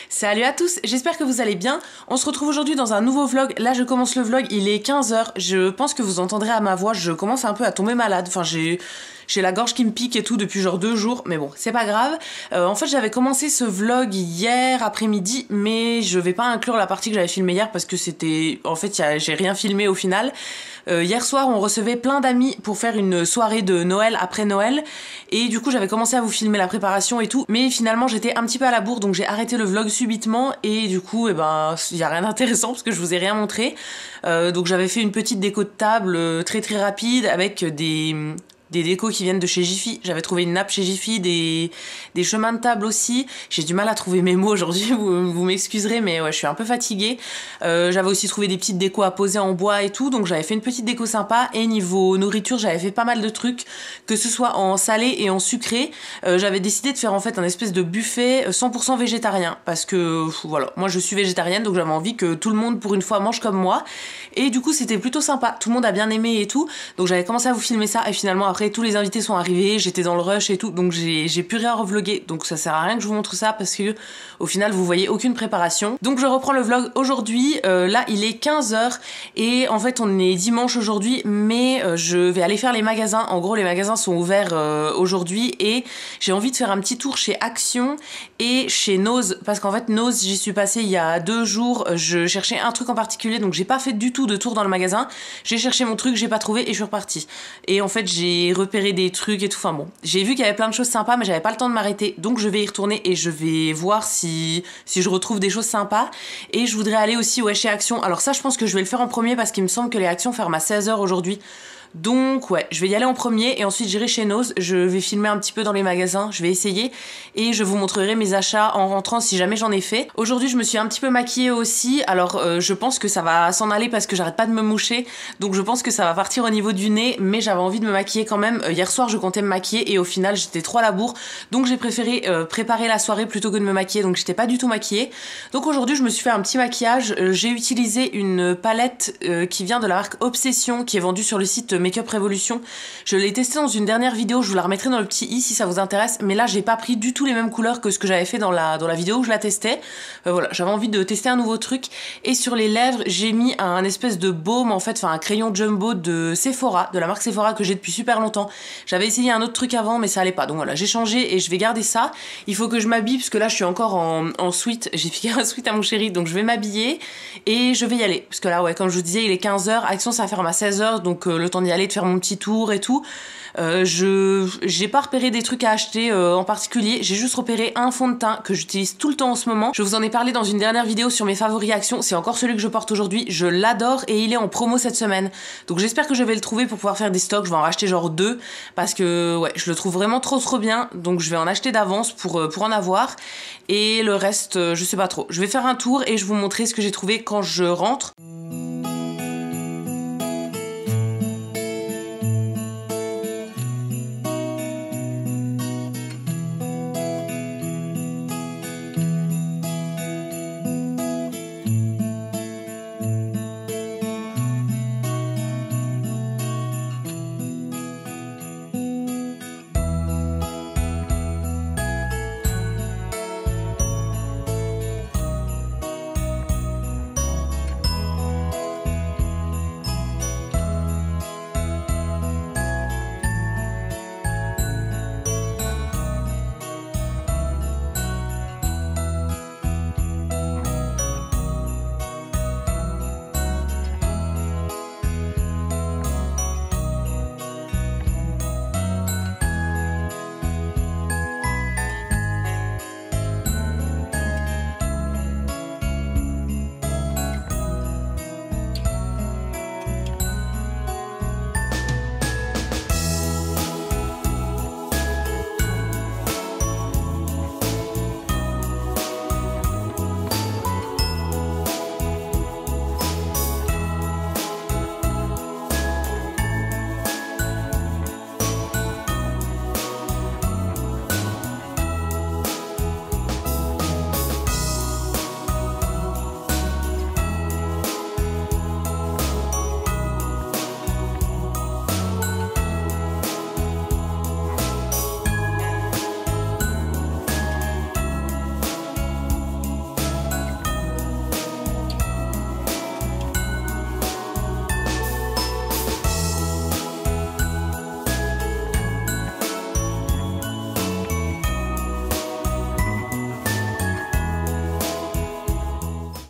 Salut à tous, j'espère que vous allez bien. On se retrouve aujourd'hui dans un nouveau vlog. Là je commence le vlog, il est 15h. Je pense que vous entendrez à ma voix, je commence un peu à tomber malade. Enfin j'ai la gorge qui me pique et tout depuis genre 2 jours, mais bon, c'est pas grave. En fait, j'avais commencé ce vlog hier après-midi, mais je vais pas inclure la partie que j'avais filmée hier parce que c'était... En fait, j'ai rien filmé au final. Hier soir, on recevait plein d'amis pour faire une soirée de Noël après Noël, et du coup, j'avais commencé à vous filmer la préparation et tout, mais finalement, j'étais un petit peu à la bourre, donc j'ai arrêté le vlog subitement, et du coup, y a rien d'intéressant parce que je vous ai rien montré. Donc j'avais fait une petite déco de table très rapide avec des décos qui viennent de chez Jiffy. J'avais trouvé une nappe chez Jiffy, des chemins de table aussi. J'ai du mal à trouver mes mots aujourd'hui, vous m'excuserez, mais ouais, je suis un peu fatiguée. J'avais aussi trouvé des petites décos à poser en bois et tout, donc j'avais fait une petite déco sympa. Et niveau nourriture, j'avais fait pas mal de trucs, que ce soit en salé et en sucré. J'avais décidé de faire en fait un espèce de buffet 100% végétarien, parce que voilà, moi je suis végétarienne, donc j'avais envie que tout le monde pour une fois mange comme moi. Et du coup c'était plutôt sympa, tout le monde a bien aimé et tout, donc j'avais commencé à vous filmer ça, et finalement après tous les invités sont arrivés, j'étais dans le rush et tout, donc j'ai plus rien revloguer, donc ça sert à rien que je vous montre ça parce que au final vous voyez aucune préparation. Donc je reprends le vlog aujourd'hui, là il est 15h et en fait on est dimanche aujourd'hui, mais je vais aller faire les magasins. En gros les magasins sont ouverts aujourd'hui et j'ai envie de faire un petit tour chez Action et chez Nose, parce qu'en fait Nose j'y suis passée il y a 2 jours, je cherchais un truc en particulier, donc j'ai pas fait du tout de tour dans le magasin, j'ai cherché mon truc, j'ai pas trouvé et je suis repartie. Et en fait j'ai repéré des trucs et tout, enfin bon, j'ai vu qu'il y avait plein de choses sympas mais j'avais pas le temps de m'arrêter, donc je vais y retourner et je vais voir si je retrouve des choses sympas. Et je voudrais aller aussi chez Action, alors ça je pense que je vais le faire en premier parce qu'il me semble que les Actions ferment à 16h aujourd'hui. Donc ouais, je vais y aller en premier et ensuite j'irai chez Nose, je vais filmer un petit peu dans les magasins, je vais essayer et je vous montrerai mes achats en rentrant si jamais j'en ai fait. Aujourd'hui je me suis un petit peu maquillée aussi, alors je pense que ça va s'en aller parce que j'arrête pas de me moucher, donc je pense que ça va partir au niveau du nez, mais j'avais envie de me maquiller quand même. Hier soir je comptais me maquiller et au final j'étais trop à la bourre, donc j'ai préféré préparer la soirée plutôt que de me maquiller, donc j'étais pas du tout maquillée. Donc aujourd'hui je me suis fait un petit maquillage, j'ai utilisé une palette qui vient de la marque Obsession, qui est vendue sur le site Makeup Revolution. Je l'ai testé dans une dernière vidéo, je vous la remettrai dans le petit i si ça vous intéresse, mais là j'ai pas pris du tout les mêmes couleurs que ce que j'avais fait dans la vidéo où je la testais. Voilà, j'avais envie de tester un nouveau truc. Et sur les lèvres j'ai mis un espèce de baume en fait, enfin un crayon jumbo de Sephora, de la marque Sephora, que j'ai depuis super longtemps. J'avais essayé un autre truc avant mais ça allait pas, donc voilà, j'ai changé et je vais garder ça. Il faut que je m'habille parce que là je suis encore en sweat, j'ai piqué un sweat à mon chéri, donc je vais m'habiller et je vais y aller, parce que là ouais, comme je vous disais il est 15h, Action ça ferme à 16h, donc le temps d'y aller, de faire mon petit tour et tout. J'ai pas repéré des trucs à acheter en particulier, j'ai juste repéré un fond de teint que j'utilise tout le temps en ce moment. Je vous en ai parlé dans une dernière vidéo sur mes favoris Action, c'est encore celui que je porte aujourd'hui, je l'adore et il est en promo cette semaine. Donc j'espère que je vais le trouver pour pouvoir faire des stocks, je vais en racheter genre 2 parce que ouais, je le trouve vraiment trop bien, donc je vais en acheter d'avance pour en avoir. Et le reste, je sais pas trop. Je vais faire un tour et je vous montrer ce que j'ai trouvé quand je rentre.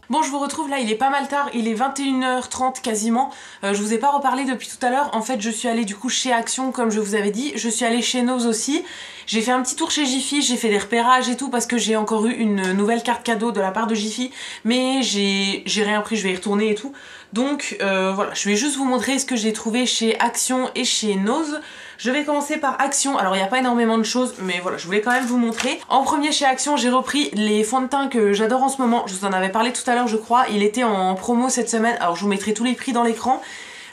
Bon, je vous retrouve là, il est pas mal tard, il est 21h30 quasiment. Je vous ai pas reparlé depuis tout à l'heure. En fait, je suis allée du coup chez Action, comme je vous avais dit. Je suis allée chez Nose aussi. J'ai fait un petit tour chez Jiffy, j'ai fait des repérages et tout parce que j'ai encore eu une nouvelle carte cadeau de la part de Jiffy. Mais j'ai rien pris, je vais y retourner et tout. Donc voilà, je vais juste vous montrer ce que j'ai trouvé chez Action et chez Nose. Je vais commencer par Action. Alors il n'y a pas énormément de choses, mais voilà, je voulais quand même vous montrer. En premier chez Action, j'ai repris les fonds de teint que j'adore en ce moment. Je vous en avais parlé tout à l'heure, je crois. Il était en promo cette semaine. Alors je vous mettrai tous les prix dans l'écran.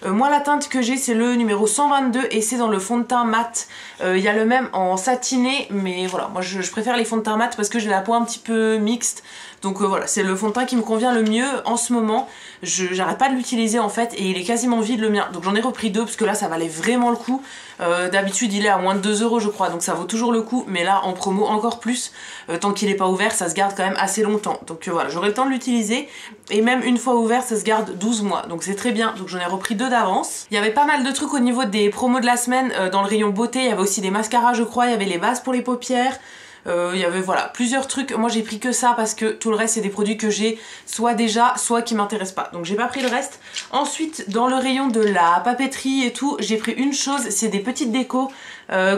Moi la teinte que j'ai c'est le numéro 122 et c'est dans le fond de teint mat. Il y a le même en satiné, mais voilà, moi je préfère les fonds de teint mat parce que j'ai la peau un petit peu mixte. Donc voilà, c'est le fond de teint qui me convient le mieux en ce moment. J'arrête pas de l'utiliser en fait et il est quasiment vide le mien. Donc j'en ai repris deux parce que là ça valait vraiment le coup. D'habitude il est à moins de 2 € je crois, donc ça vaut toujours le coup. Mais là en promo encore plus, tant qu'il est pas ouvert ça se garde quand même assez longtemps. Donc voilà, j'aurai le temps de l'utiliser. Et même une fois ouvert ça se garde 12 mois, donc c'est très bien. Donc j'en ai repris deux d'avance. Il y avait pas mal de trucs au niveau des promos de la semaine. Dans le rayon beauté il y avait aussi des mascaras je crois, il y avait les bases pour les paupières. Il y avait voilà plusieurs trucs. Moi j'ai pris que ça parce que tout le reste c'est des produits que j'ai soit déjà soit qui m'intéressent pas, donc j'ai pas pris le reste. Ensuite dans le rayon de la papeterie et tout, j'ai pris une chose, c'est des petites décos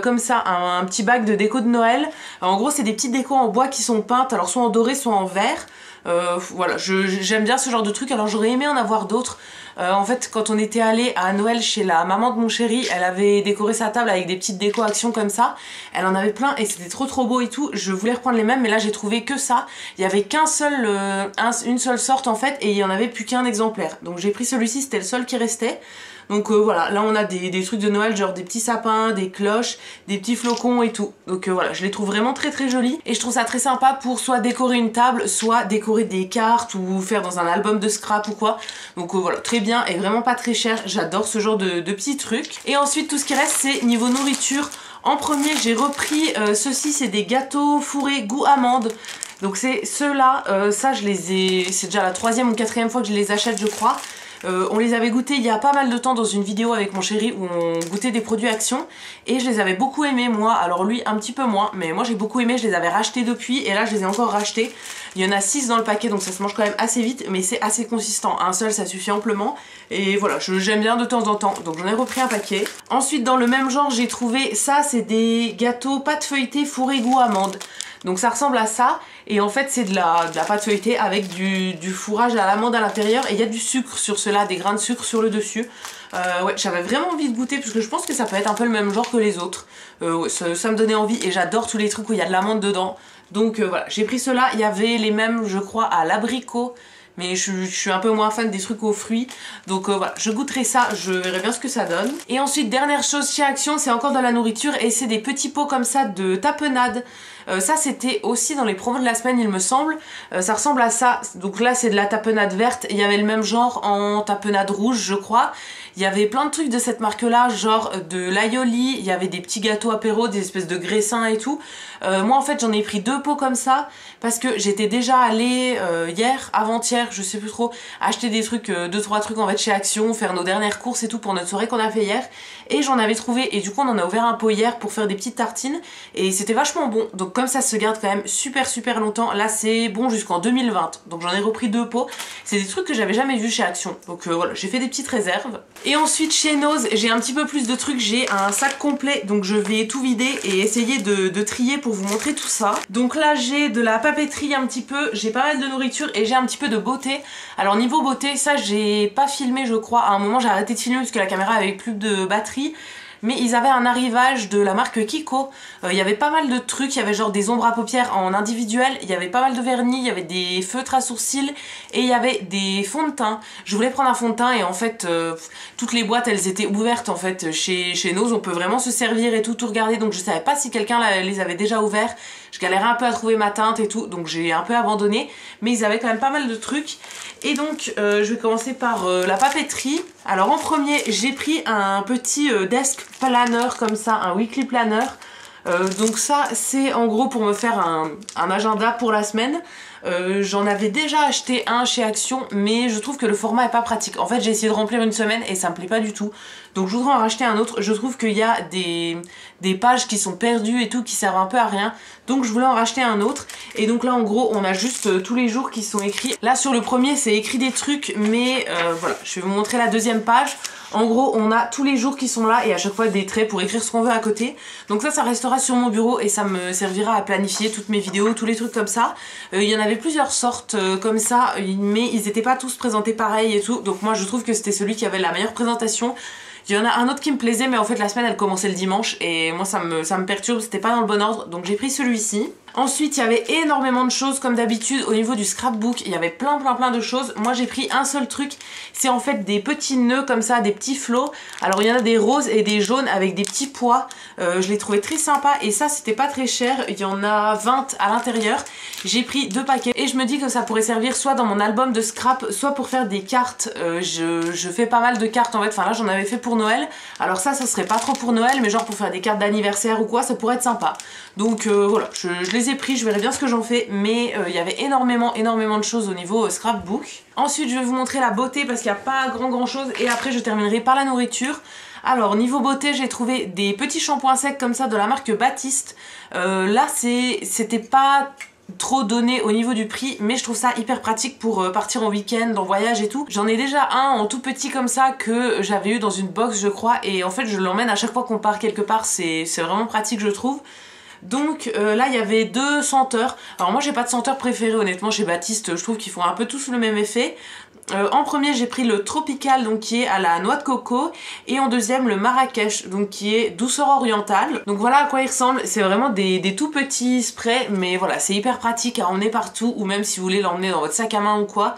comme ça, un petit bac de déco de Noël. Alors, en gros c'est des petites décos en bois qui sont peintes, alors soit en doré soit en vert. Voilà, j'aime bien ce genre de truc. Alors j'aurais aimé en avoir d'autres. En fait quand on était allé à Noël chez la maman de mon chéri, elle avait décoré sa table avec des petites déco Action comme ça. Elle en avait plein et c'était trop beau et tout. Je voulais reprendre les mêmes mais là j'ai trouvé que ça. Il y avait qu'un seul, une seule sorte en fait et il y en avait plus qu'un exemplaire. Donc j'ai pris celui-ci, c'était le seul qui restait. Donc voilà, là on a des trucs de Noël, genre des petits sapins, des cloches, des petits flocons et tout. Donc voilà, je les trouve vraiment très jolis. Et je trouve ça très sympa pour soit décorer une table, soit décorer des cartes ou faire dans un album de scrap ou quoi. Donc voilà, très bien et vraiment pas très cher. J'adore ce genre de petits trucs. Et ensuite tout ce qui reste c'est niveau nourriture. En premier j'ai repris ceux-ci, c'est des gâteaux fourrés goût amande. Donc c'est ceux-là, ça je les ai, c'est déjà la 3e ou 4e fois que je les achète je crois. On les avait goûtés il y a pas mal de temps dans une vidéo avec mon chéri où on goûtait des produits Action et je les avais beaucoup aimés moi, alors lui un petit peu moins, mais moi j'ai beaucoup aimé, je les avais rachetés depuis et là je les ai encore rachetés. Il y en a 6 dans le paquet donc ça se mange quand même assez vite mais c'est assez consistant, un seul ça suffit amplement et voilà, j'aime bien de temps en temps donc j'en ai repris un paquet. Ensuite dans le même genre j'ai trouvé ça, c'est des gâteaux pâte feuilletée fourrés goût amande. Donc ça ressemble à ça et en fait c'est de la pâte feuilletée avec du fourrage à l'amande à l'intérieur et il y a du sucre sur cela, des grains de sucre sur le dessus. Ouais, j'avais vraiment envie de goûter parce que je pense que ça peut être un peu le même genre que les autres. Ouais, ça me donnait envie et j'adore tous les trucs où il y a de l'amande dedans. Donc voilà, j'ai pris cela, il y avait les mêmes je crois à l'abricot. Mais je suis un peu moins fan des trucs aux fruits. Donc voilà, je goûterai ça, je verrai bien ce que ça donne. Et ensuite, dernière chose chez Action, c'est encore dans la nourriture. Et c'est des petits pots comme ça de tapenade. Ça c'était aussi dans les promos de la semaine il me semble. Ça ressemble à ça. Donc là c'est de la tapenade verte. Il y avait le même genre en tapenade rouge je crois. Il y avait plein de trucs de cette marque là, genre de l'aioli, il y avait des petits gâteaux apéro, des espèces de graissins et tout. Moi en fait j'en ai pris 2 pots comme ça parce que j'étais déjà allée hier, avant-hier, je sais plus trop, acheter des trucs, 2-3 trucs en fait chez Action, faire nos dernières courses et tout pour notre soirée qu'on a fait hier. Et j'en avais trouvé et du coup on en a ouvert un pot hier pour faire des petites tartines et c'était vachement bon. Donc comme ça se garde quand même super longtemps, là c'est bon jusqu'en 2020. Donc j'en ai repris 2 pots, c'est des trucs que j'avais jamais vus chez Action. Donc voilà, j'ai fait des petites réserves. Et ensuite chez Nose, j'ai un petit peu plus de trucs, j'ai un sac complet, donc je vais tout vider et essayer de trier pour vous montrer tout ça. Donc là j'ai de la papeterie un petit peu, j'ai pas mal de nourriture et j'ai un petit peu de beauté. Alors niveau beauté, ça j'ai pas filmé je crois, à un moment j'ai arrêté de filmer parce que la caméra avait plus de batterie. Mais ils avaient un arrivage de la marque Kiko. Il y avait pas mal de trucs, il y avait genre des ombres à paupières en individuel, il y avait pas mal de vernis, il y avait des feutres à sourcils et il y avait des fonds de teint. Je voulais prendre un fond de teint et en fait toutes les boîtes elles étaient ouvertes en fait chez Nose, on peut vraiment se servir et tout regarder, donc je savais pas si quelqu'un les avait déjà ouverts. Je galérais un peu à trouver ma teinte et tout, donc j'ai un peu abandonné, mais ils avaient quand même pas mal de trucs. Et donc je vais commencer par la papeterie. Alors en premier j'ai pris un petit desk planner comme ça, un weekly planner. Donc ça c'est en gros pour me faire un agenda pour la semaine. J'en avais déjà acheté un chez Action, mais je trouve que le format est pas pratique. En fait, j'ai essayé de remplir une semaine et ça me plaît pas du tout. Donc je voudrais en racheter un autre. Je trouve qu'il y a des pages qui sont perdues et tout, qui servent un peu à rien. Donc je voulais en racheter un autre. Et donc là, en gros, on a juste tous les jours qui sont écrits. Là, sur le premier, c'est écrit des trucs, mais voilà, je vais vous montrer la deuxième page. En gros, on a tous les jours qui sont là et à chaque fois des traits pour écrire ce qu'on veut à côté. Donc ça restera sur mon bureau et ça me servira à planifier toutes mes vidéos, tous les trucs comme ça. Il y en avait plusieurs sortes comme ça, mais ils n'étaient pas tous présentés pareil et tout. Donc moi, je trouve que c'était celui qui avait la meilleure présentation. Il y en a un autre qui me plaisait, mais en fait la semaine elle commençait le dimanche et moi ça me perturbe, c'était pas dans le bon ordre, donc j'ai pris celui-ci. Ensuite il y avait énormément de choses comme d'habitude au niveau du scrapbook, il y avait plein de choses. Moi j'ai pris un seul truc, c'est en fait des petits nœuds comme ça, des petits flots. Alors il y en a des roses et des jaunes avec des petits pois, je les trouvais très sympas et ça c'était pas très cher, il y en a 20 à l'intérieur. J'ai pris 2 paquets et je me dis que ça pourrait servir soit dans mon album de scrap, soit pour faire des cartes. Je fais pas mal de cartes en fait, enfin là j'en avais fait pour Noël. Alors ça serait pas trop pour Noël, mais genre pour faire des cartes d'anniversaire ou quoi, ça pourrait être sympa. Donc voilà, je les ai pris, je verrai bien ce que j'en fais, mais il y avait énormément de choses au niveau scrapbook. Ensuite je vais vous montrer la beauté parce qu'il n'y a pas grand chose et après je terminerai par la nourriture. Alors niveau beauté, j'ai trouvé des petits shampoings secs comme ça de la marque Baptiste. Là c'était pas trop donné au niveau du prix, mais je trouve ça hyper pratique pour partir en week-end, en voyage et tout. J'en ai déjà un en tout petit comme ça que j'avais eu dans une box je crois, et en fait je l'emmène à chaque fois qu'on part quelque part, c'est vraiment pratique je trouve. Donc là il y avait 2 senteurs. Alors moi j'ai pas de senteur préféré honnêtement chez Baptiste, je trouve qu'ils font un peu tous le même effet. En premier j'ai pris le Tropical donc qui est à la noix de coco et en deuxième le Marrakech donc qui est douceur orientale. Donc voilà à quoi il ressemble, c'est vraiment des tout petits sprays mais voilà c'est hyper pratique à emmener partout ou même si vous voulez l'emmener dans votre sac à main ou quoi.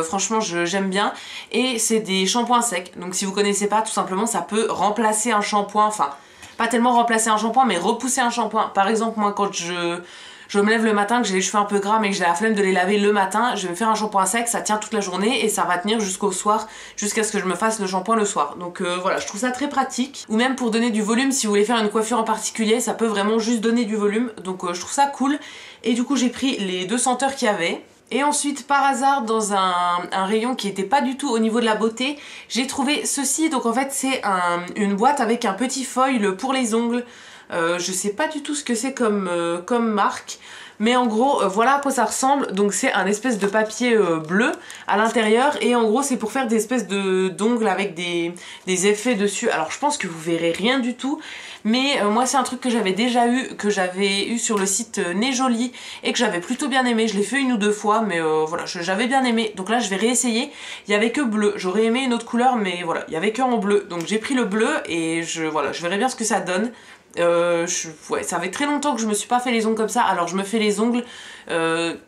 Franchement j'aime bien et c'est des shampoings secs donc si vous connaissez pas tout simplement ça peut remplacer un shampoing, enfin pas tellement remplacer un shampoing mais repousser un shampoing. Par exemple moi quand je me lève le matin, que j'ai les cheveux un peu gras mais que j'ai la flemme de les laver le matin, je vais me faire un shampoing sec, ça tient toute la journée et ça va tenir jusqu'au soir, jusqu'à ce que je me fasse le shampoing le soir. Donc voilà, je trouve ça très pratique. Ou même pour donner du volume, si vous voulez faire une coiffure en particulier, ça peut vraiment juste donner du volume. Donc je trouve ça cool. Et du coup j'ai pris les 2 senteurs qu'il y avait. Et ensuite par hasard dans un rayon qui était pas du tout au niveau de la beauté, j'ai trouvé ceci. Donc en fait c'est une boîte avec un petit foil pour les ongles. Je sais pas du tout ce que c'est comme marque, mais en gros voilà à quoi ça ressemble. Donc c'est un espèce de papier bleu à l'intérieur et en gros c'est pour faire des espèces d'ongles avec des effets dessus. Alors je pense que vous verrez rien du tout, mais moi c'est un truc que j'avais déjà eu, que j'avais eu sur le site Nez Jolie et que j'avais plutôt bien aimé. Je l'ai fait 1 ou 2 fois mais voilà j'avais bien aimé, donc là je vais réessayer. Il y avait que bleu, j'aurais aimé une autre couleur mais voilà il y avait que en bleu, donc j'ai pris le bleu et voilà, je verrai bien ce que ça donne. Ouais, ça fait très longtemps que je me suis pas fait les ongles comme ça. Alors je me fais les ongles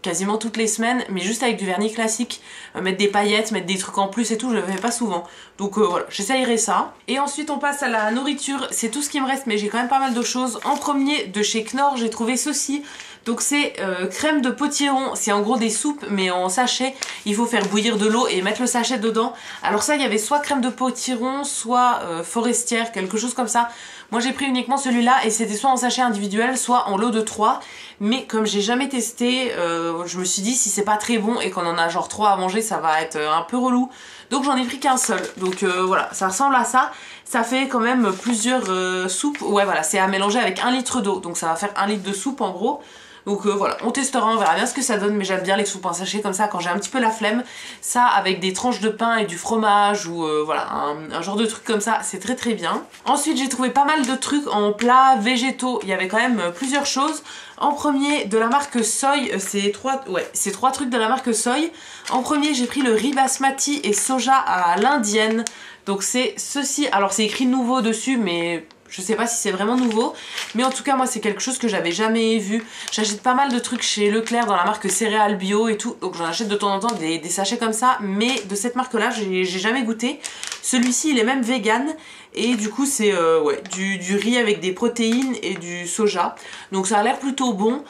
quasiment toutes les semaines, mais juste avec du vernis classique. Mettre des paillettes, mettre des trucs en plus et tout, je le fais pas souvent. Donc voilà, j'essayerai ça. Et ensuite on passe à la nourriture, c'est tout ce qui me reste, mais j'ai quand même pas mal de choses. En premier, de chez Knorr, j'ai trouvé ceci. Donc c'est crème de potiron, c'est en gros des soupes mais en sachet. Il faut faire bouillir de l'eau et mettre le sachet dedans. Alors ça il y avait soit crème de potiron, soit forestière, quelque chose comme ça. Moi j'ai pris uniquement celui-là et c'était soit en sachet individuel, soit en lot de 3. Mais comme j'ai jamais testé, je me suis dit si c'est pas très bon et qu'on en a genre 3 à manger, ça va être un peu relou. Donc j'en ai pris qu'un seul. Donc voilà, ça ressemble à ça. Ça fait quand même plusieurs soupes. Ouais voilà, c'est à mélanger avec 1 litre d'eau. Donc ça va faire 1 litre de soupe en gros. Donc voilà, on testera, on verra bien ce que ça donne, mais j'aime bien les soupes en sachet comme ça quand j'ai un petit peu la flemme. Ça avec des tranches de pain et du fromage ou voilà, un genre de truc comme ça, c'est très bien. Ensuite j'ai trouvé pas mal de trucs en plats végétaux, il y avait quand même plusieurs choses. En premier de la marque Soy, c'est 3 trucs de la marque Soy. En premier j'ai pris le riz basmati et soja à l'indienne. Donc c'est ceci, alors c'est écrit nouveau dessus mais je sais pas si c'est vraiment nouveau, mais en tout cas moi c'est quelque chose que j'avais jamais vu. J'achète pas mal de trucs chez Leclerc dans la marque céréales bio et tout, donc j'en achète de temps en temps des sachets comme ça, mais de cette marque là j'ai jamais goûté. Celui-ci il est même vegan et du coup c'est ouais, du riz avec des protéines et du soja, donc ça a l'air plutôt bon.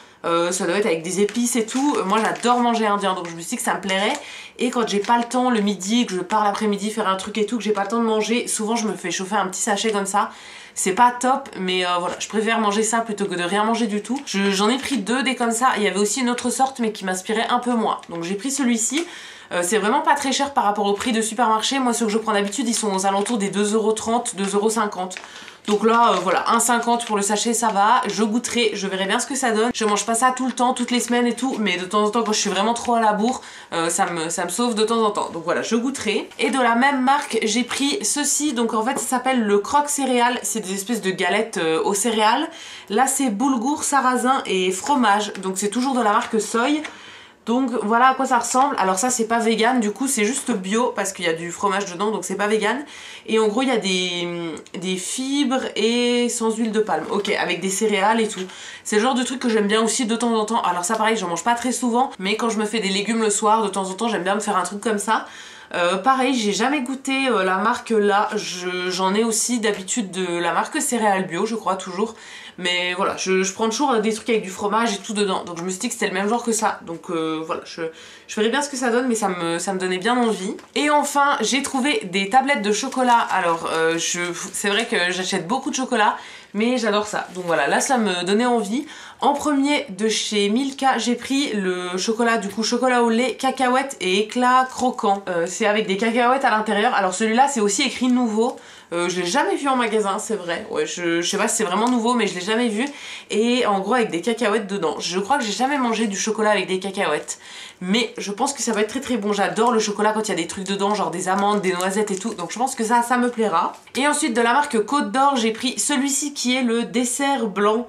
Ça doit être avec des épices et tout. Moi j'adore manger indien, donc je me suis dit que ça me plairait. Et quand j'ai pas le temps le midi, que je pars l'après-midi faire un truc et tout, que j'ai pas le temps de manger, souvent je me fais chauffer un petit sachet comme ça. C'est pas top, mais voilà, je préfère manger ça plutôt que de rien manger du tout. J'en ai pris 2 des comme ça. Il y avait aussi une autre sorte mais qui m'inspirait un peu moins. Donc j'ai pris celui-ci. C'est vraiment pas très cher par rapport au prix de supermarché. Moi ceux que je prends d'habitude ils sont aux alentours des 2,30 €, 2,50 €. Donc là voilà, 1,50 € pour le sachet ça va, je goûterai, je verrai bien ce que ça donne. Je mange pas ça tout le temps, toutes les semaines et tout, mais de temps en temps quand je suis vraiment trop à la bourre, ça me sauve de temps en temps. Donc voilà, je goûterai. Et de la même marque j'ai pris ceci, donc en fait ça s'appelle le croque céréales, c'est des espèces de galettes aux céréales. Là c'est boulgour, sarrasin et fromage, donc c'est toujours de la marque Soy. Donc voilà à quoi ça ressemble. Alors ça c'est pas vegan, du coup c'est juste bio parce qu'il y a du fromage dedans, donc c'est pas vegan. Et en gros il y a des fibres et sans huile de palme, ok, avec des céréales et tout. C'est le genre de truc que j'aime bien aussi de temps en temps. Alors ça pareil, j'en mange pas très souvent, mais quand je me fais des légumes le soir, de temps en temps j'aime bien me faire un truc comme ça. Pareil, j'ai jamais goûté la marque là, j'en ai aussi d'habitude de la marque céréales bio, je crois toujours. Mais voilà, je prends toujours des trucs avec du fromage et tout dedans, donc je me suis dit que c'était le même genre que ça. Donc voilà, je verrai bien ce que ça donne, mais ça me donnait bien envie. Et enfin, j'ai trouvé des tablettes de chocolat. Alors c'est vrai que j'achète beaucoup de chocolat, mais j'adore ça. Donc voilà, là ça me donnait envie. En premier de chez Milka, j'ai pris le chocolat, du coup chocolat au lait, cacahuètes et éclat croquant. C'est avec des cacahuètes à l'intérieur. Alors celui-là c'est aussi écrit nouveau. Je l'ai jamais vu en magasin, c'est vrai. Ouais, je sais pas si c'est vraiment nouveau, mais je l'ai jamais vu. Et en gros avec des cacahuètes dedans. Je crois que j'ai jamais mangé du chocolat avec des cacahuètes, mais je pense que ça va être très très bon. J'adore le chocolat quand il y a des trucs dedans, genre des amandes, des noisettes et tout. Donc je pense que ça me plaira. Et ensuite de la marque Côte d'Or, j'ai pris celui-ci qui est le dessert blanc.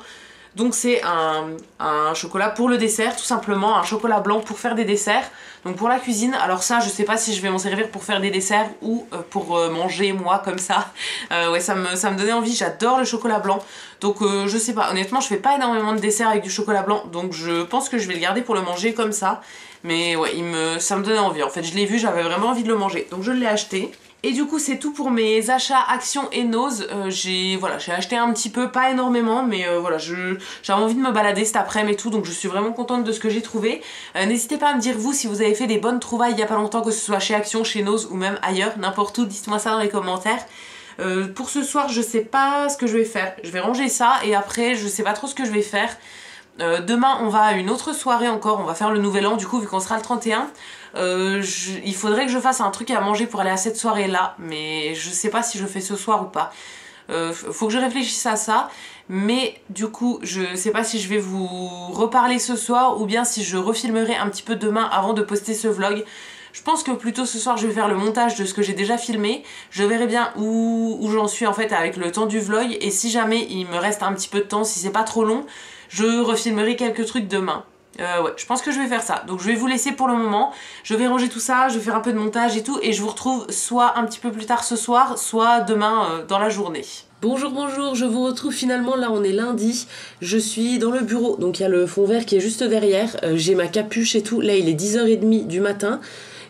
Donc c'est un chocolat pour le dessert, tout simplement, un chocolat blanc pour faire des desserts. Donc pour la cuisine, alors ça je sais pas si je vais m'en servir pour faire des desserts ou pour manger moi comme ça. Ouais, ça me donnait envie, j'adore le chocolat blanc. Donc je sais pas, honnêtement je fais pas énormément de desserts avec du chocolat blanc, donc je pense que je vais le garder pour le manger comme ça. Mais ouais, ça me donnait envie, en fait je l'ai vu, j'avais vraiment envie de le manger, donc je l'ai acheté. Et du coup c'est tout pour mes achats Action et Nose. J'ai acheté un petit peu, pas énormément, mais voilà, j'avais envie de me balader cet après-midi et tout, donc je suis vraiment contente de ce que j'ai trouvé. N'hésitez pas à me dire vous si vous avez fait des bonnes trouvailles il y a pas longtemps, que ce soit chez Action, chez Nose ou même ailleurs, n'importe où, dites-moi ça dans les commentaires. Pour ce soir je sais pas ce que je vais faire, je vais ranger ça et après je sais pas trop ce que je vais faire. Demain on va à une autre soirée encore, on va faire le nouvel an du coup vu qu'on sera le 31. Il faudrait que je fasse un truc à manger pour aller à cette soirée là, mais je sais pas si je le fais ce soir ou pas. Faut que je réfléchisse à ça, mais du coup je sais pas si je vais vous reparler ce soir ou bien si je refilmerai un petit peu demain avant de poster ce vlog. Je pense que plutôt ce soir je vais faire le montage de ce que j'ai déjà filmé. Je verrai bien où j'en suis en fait avec le temps du vlog, et si jamais il me reste un petit peu de temps, si c'est pas trop long, je refilmerai quelques trucs demain. Ouais, je pense que je vais faire ça. Donc je vais vous laisser pour le moment. Je vais ranger tout ça, je vais faire un peu de montage et tout, et je vous retrouve soit un petit peu plus tard ce soir, soit demain dans la journée. Bonjour, bonjour, je vous retrouve finalement, là on est lundi, je suis dans le bureau, donc il y a le fond vert qui est juste derrière, j'ai ma capuche et tout, là il est 10h30 du matin.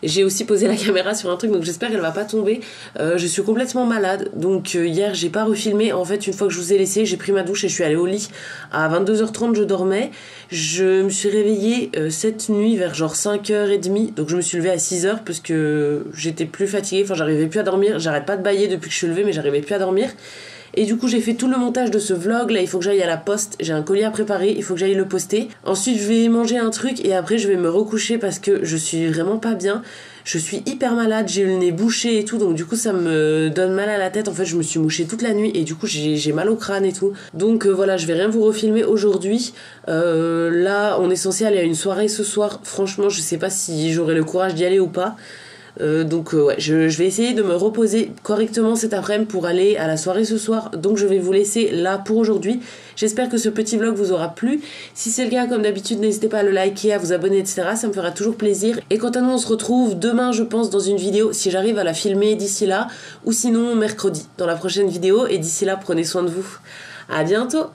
J'ai aussi posé la caméra sur un truc, donc j'espère qu'elle va pas tomber. Je suis complètement malade, donc hier j'ai pas refilmé. En fait, une fois que je vous ai laissé, j'ai pris ma douche et je suis allée au lit. À 22h30 je dormais. Je me suis réveillée cette nuit vers genre 5h30, donc je me suis levée à 6h parce que j'étais plus fatiguée, enfin j'arrivais plus à dormir. J'arrête pas de bâiller depuis que je suis levée, mais j'arrivais plus à dormir. Et du coup j'ai fait tout le montage de ce vlog. Là il faut que j'aille à la poste, j'ai un colis à préparer, il faut que j'aille le poster. Ensuite je vais manger un truc et après je vais me recoucher parce que je suis vraiment pas bien. Je suis hyper malade, j'ai le nez bouché et tout, donc du coup ça me donne mal à la tête. En fait je me suis mouchée toute la nuit et du coup j'ai mal au crâne et tout. Donc voilà, je vais rien vous refilmer aujourd'hui. Là on est censé aller à une soirée ce soir. Franchement je sais pas si j'aurai le courage d'y aller ou pas. Donc ouais, je vais essayer de me reposer correctement cet après-midi pour aller à la soirée ce soir. Donc je vais vous laisser là pour aujourd'hui. J'espère que ce petit vlog vous aura plu. Si c'est le cas, comme d'habitude, n'hésitez pas à le liker, à vous abonner, etc. Ça me fera toujours plaisir. Et quant à nous, on se retrouve demain, je pense, dans une vidéo, si j'arrive à la filmer d'ici là, ou sinon mercredi dans la prochaine vidéo. Et d'ici là, prenez soin de vous. À bientôt!